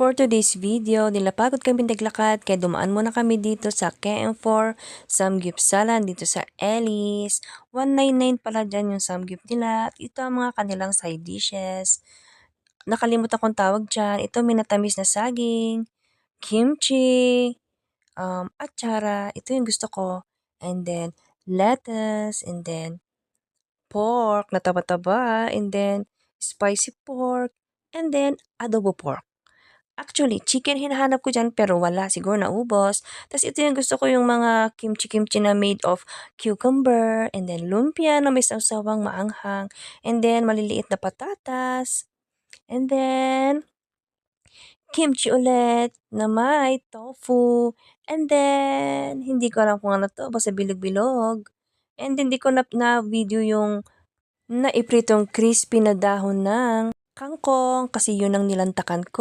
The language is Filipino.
For today's video, nilapagod kami naglakad kaya dumaan muna kami dito sa KM4 Samgyupsalan dito sa Ellis. 199 pala dyan yung Samgyup nila. At ito ang mga kanilang side dishes. Nakalimutan kong tawag dyan. Ito minatamis na saging, kimchi, atsara. Ito yung gusto ko. And then lettuce, and then pork na taba-taba, and then spicy pork, and then adobo pork. Actually, chicken hinahanap ko dyan pero wala, siguro naubos. Tas ito yung gusto ko, yung mga kimchi-kimchi na made of cucumber, and then lumpia na may sawsawang maanghang, and then maliliit na patatas, and then kimchi ulit na may tofu, and then hindi ko alam kung ano 'to, basta bilog-bilog. And then hindi ko na-video yung naipritong crispy na dahon ng kangkong kasi yun ang nilantakan ko.